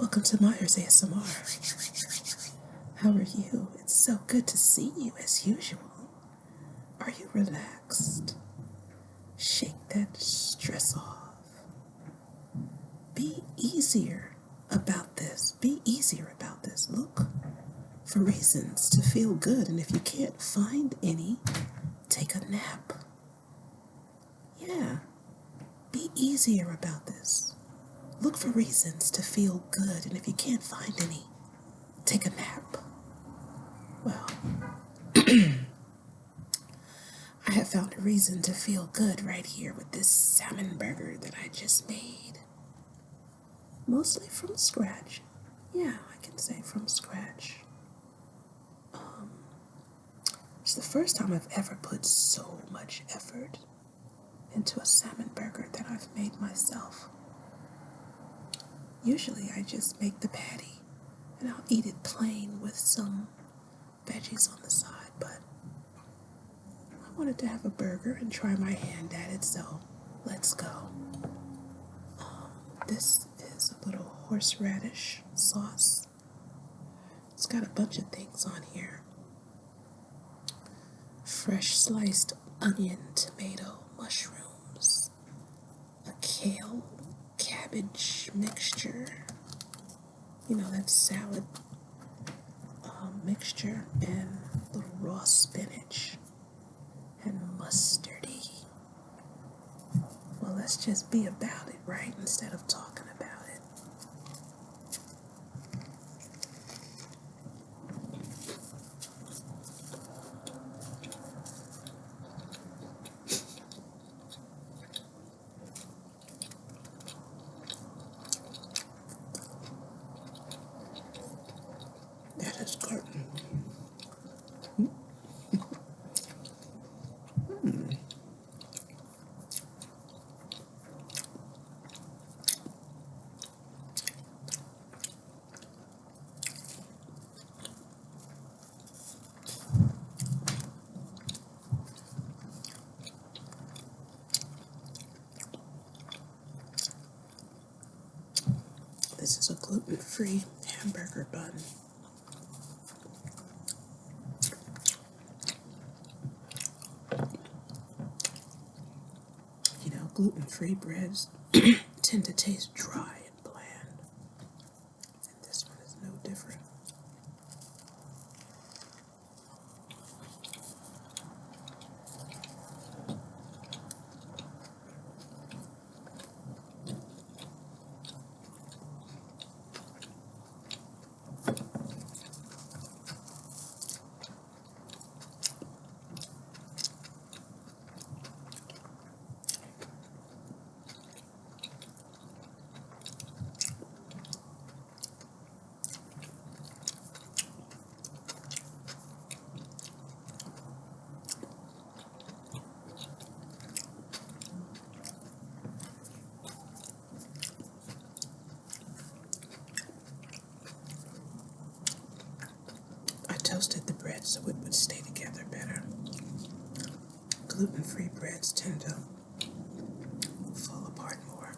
Welcome to Myers ASMR. How are you? It's so good to see you as usual. Are you relaxed? Shake that stress off. Be easier about this. Be easier about this. Look for reasons to feel good, and if you can't find any, take a nap. Yeah, be easier about this. Look for reasons to feel good, and if you can't find any, take a nap. Well, I have found a reason to feel good right here with this salmon burger that I just made. Mostly from scratch. Yeah, I can say from scratch. It's the first time I've ever put so much effort into a salmon burger that I've made myself. Usually I just make the patty and I'll eat it plain with some veggies on the side, but I wanted to have a burger and try my hand at it, so let's go. This is a little horseradish sauce. It's got a bunch of things on here. Fresh sliced onion, tomato, mushrooms, a kale, cabbage mixture. You know, that salad mixture, and little raw spinach and mustardy. Well, let's just be about it, right? Instead of talking about it. That is good. This is a gluten-free hamburger bun. You know, gluten-free breads tend to taste dry and bland, and this one is no different. I toasted the bread so it would stay together better. Gluten-free breads tend to fall apart more.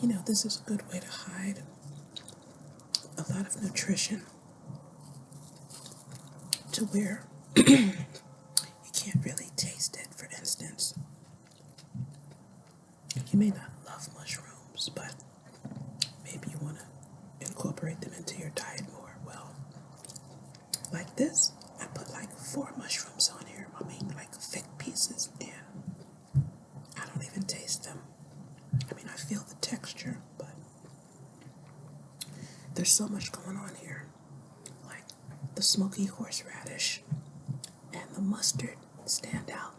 You know, this is a good way to hide a lot of nutrition to where you can't really taste it. For instance, you may not love mushrooms, but maybe you want to incorporate them into your diet more. Well, like this, I put like 4 mushrooms on here. so much going on here. Like the smoky horseradish and the mustard stand out.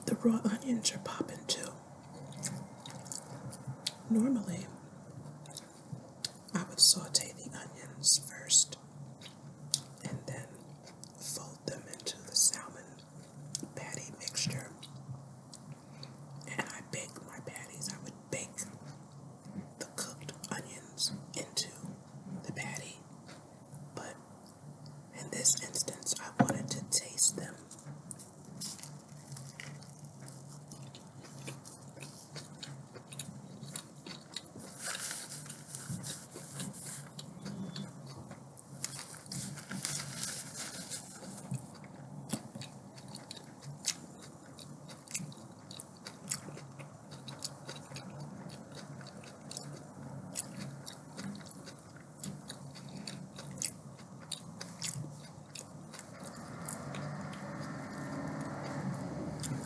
The raw onions are popping too. Normally, I would saute the onions first and then fold them into the salmon patty mixture. And I bake my patties. I would bake the cooked onions into the patty. But in this instance, I wanted to taste them.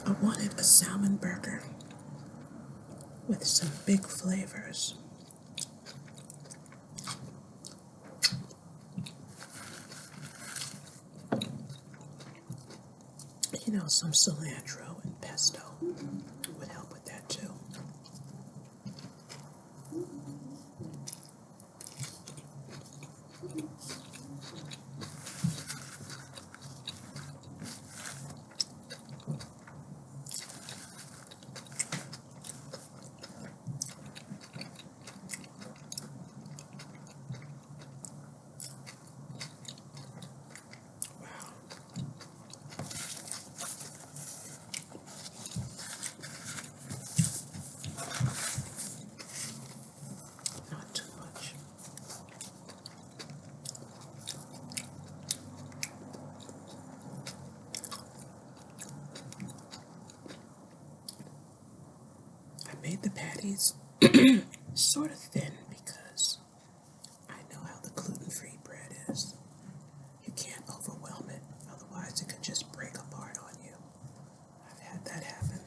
I wanted a salmon burger with some big flavors. You know, some cilantro and pesto would help with that too. Not too much. I made the patties sort of thin because I know how the gluten-free bread is. You can't overwhelm it, otherwise it could just break apart on you. I've had that happen.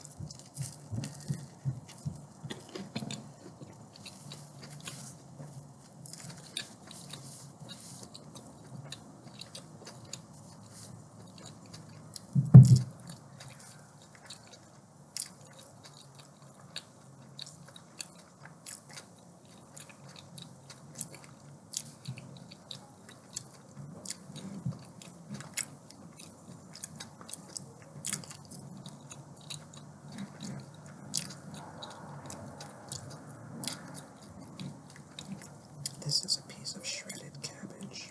This is a piece of shredded cabbage.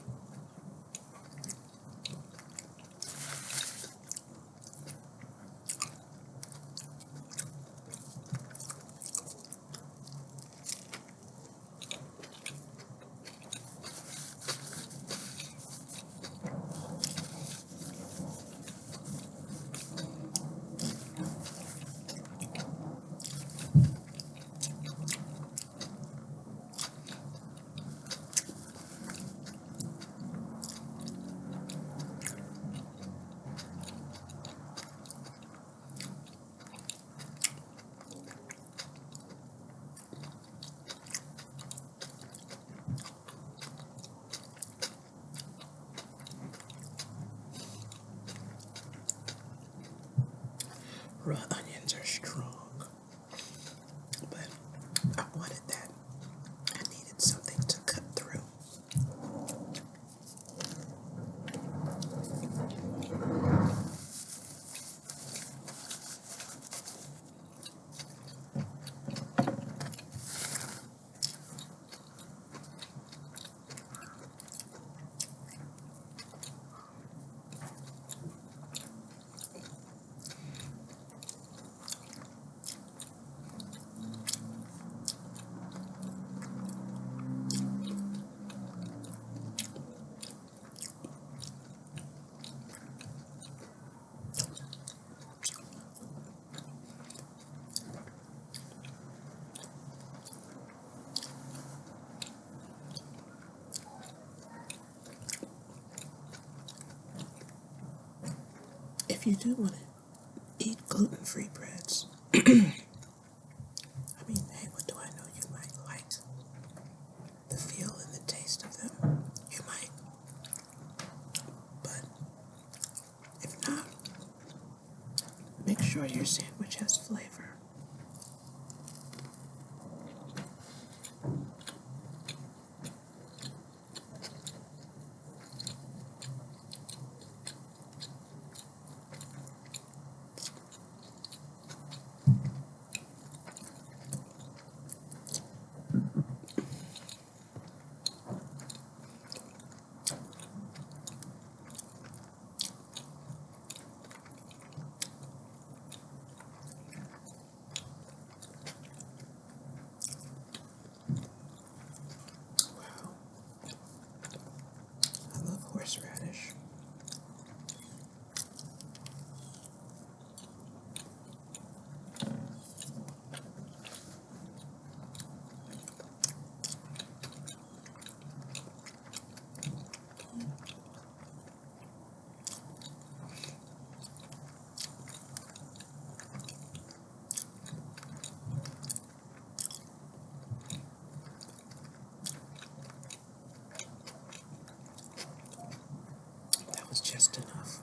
Raw onions are strong, but I wanted that you do want to eat gluten-free breads, I mean, hey, what do I know? You might like the feel and the taste of them. You might. But if not, make sure your sandwich has flavor. Wow, I love horseradish. That was just enough.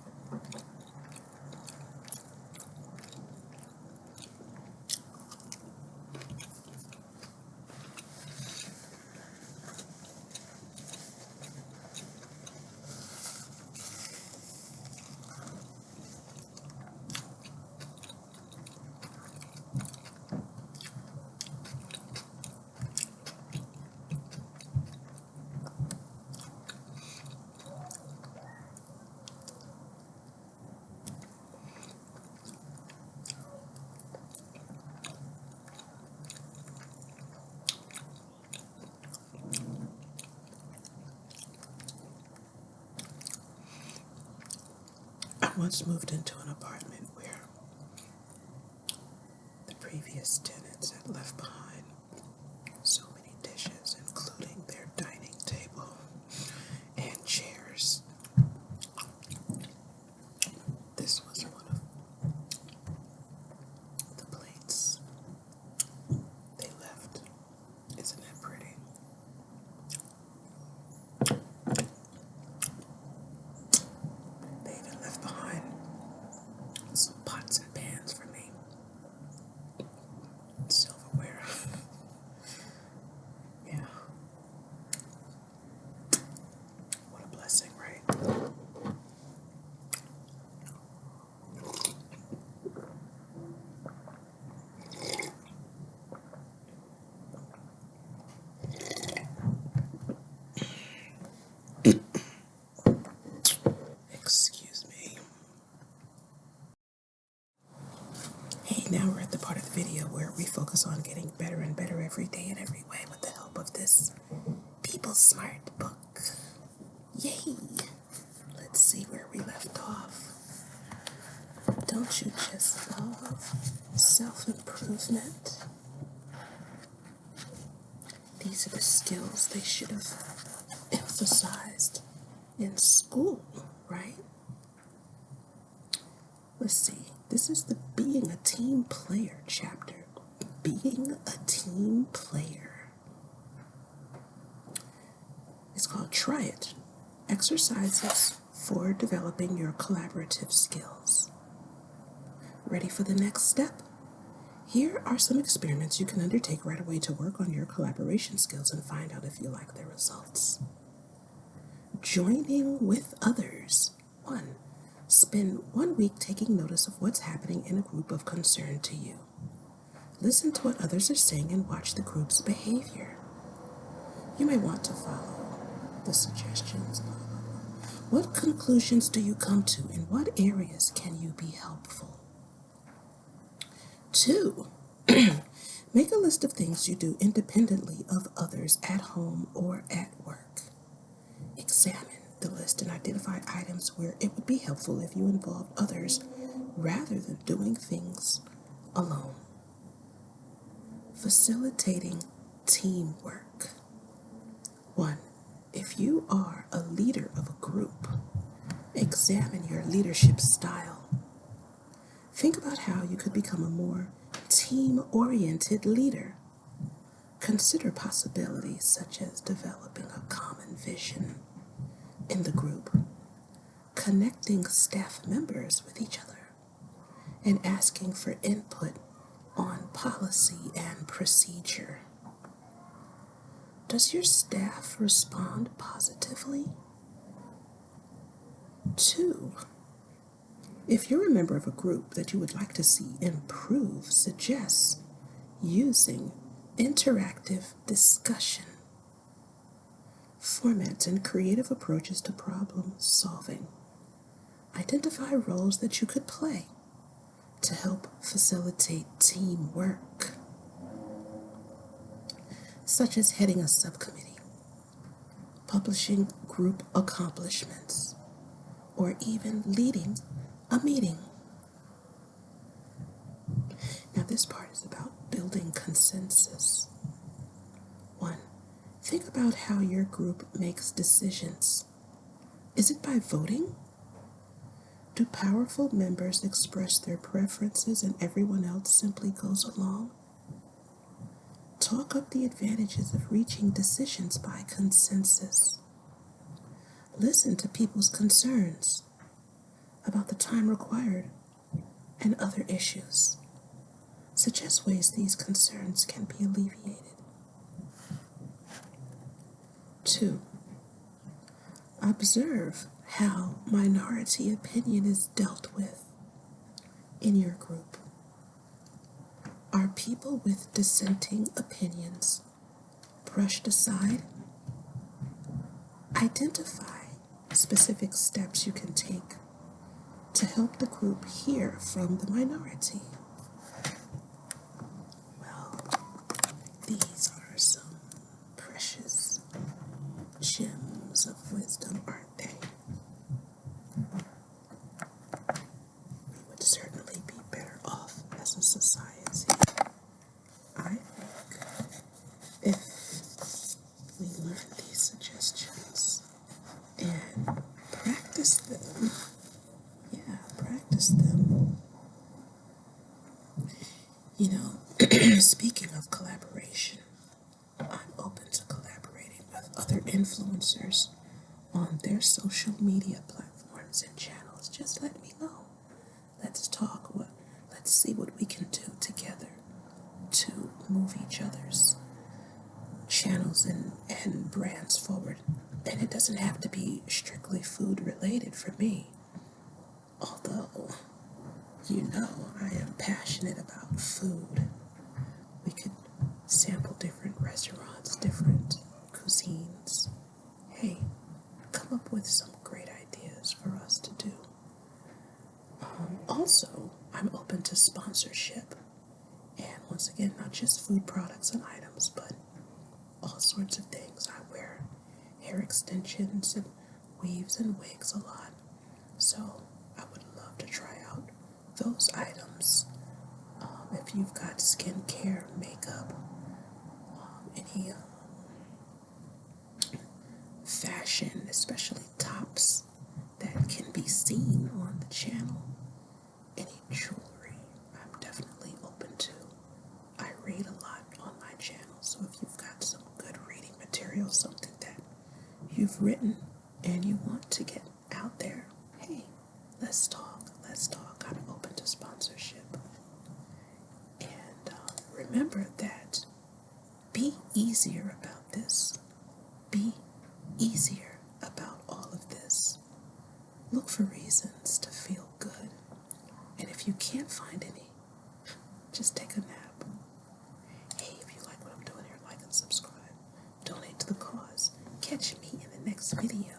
I once moved into an apartment where the previous tenants had left behind so many dishes, including their dining table and chairs. This was one of the plates they left. Isn't that pretty? They even left behind some pots and pans for me. Silverware. Yeah. What a blessing, right? Excuse me. Hey, now we're at the part of the video where we focus on getting better and better every day in every way with the help of this People Smart book. Yay! Let's see where we left off. Don't you just love self-improvement? These are the skills they should have emphasized in school, right? Let's see. This is the Being a Team Player chapter. Being a Team Player. It's called Try It. Exercises for developing your collaborative skills. Ready for the next step? Here are some experiments you can undertake right away to work on your collaboration skills and find out if you like the results. Joining with others. 1. Spend 1 week taking notice of what's happening in a group of concern to you. Listen to what others are saying and watch the group's behavior. You may want to follow the suggestions. What conclusions do you come to? In what areas can you be helpful? 2. Make a list of things you do independently of others at home or at work. Examine the list and identify items where it would be helpful if you involved others rather than doing things alone. Facilitating teamwork. 1. If you are a leader of a group, examine your leadership style. Think about how you could become a more team-oriented leader. Consider possibilities such as developing a common vision in the group, connecting staff members with each other, and asking for input on policy and procedure. Does your staff respond positively? 2. If you're a member of a group that you would like to see improve, suggest using interactive discussion formats and creative approaches to problem solving. Identify roles that you could play to help facilitate teamwork, such as heading a subcommittee, publishing group accomplishments, or even leading a meeting. Now this part is about building consensus. 1. Think about how your group makes decisions. Is it by voting? Do powerful members express their preferences and everyone else simply goes along? Talk up the advantages of reaching decisions by consensus. Listen to people's concerns about the time required and other issues. Suggest ways these concerns can be alleviated. 2. Observe how minority opinion is dealt with in your group. Are people with dissenting opinions brushed aside? Identify specific steps you can take to help the group hear from the minority. Well, these are some precious gems of wisdom, aren't they? We would certainly be better off as a society, I think, if we learn these suggestions and practice them. Yeah, practice them. You know, speaking of collaboration, I'm open to collaborating with other influencers on their social media platforms and channels. Just let me know. Let's talk. Let's see what we can do together to move each other's channels and brands forward. And it doesn't have to be strictly food related for me. Although, you know, I am passionate about food. We could sample different restaurants, different cuisines. Hey, come up with some great ideas for us to do. Also, I'm open to sponsorship. And once again, not just food products and items, but all sorts of things. I wear hair extensions and weaves and wigs a lot. So I would love to try out those items. If you've got skincare, makeup, any fashion, especially tops that can be seen on the channel, any jewelry, I'm definitely open to. I read a lot on my channel, so if you've got some good reading material, something that you've written and you want to get out there, hey, let's talk. I'm open to sponsorship. And remember that be easier about this. Be easier about all of this. Look for reasons to feel good. And if you can't find any, just take a nap. Hey, if you like what I'm doing here, like and subscribe. Donate to the cause. Catch me in the next video.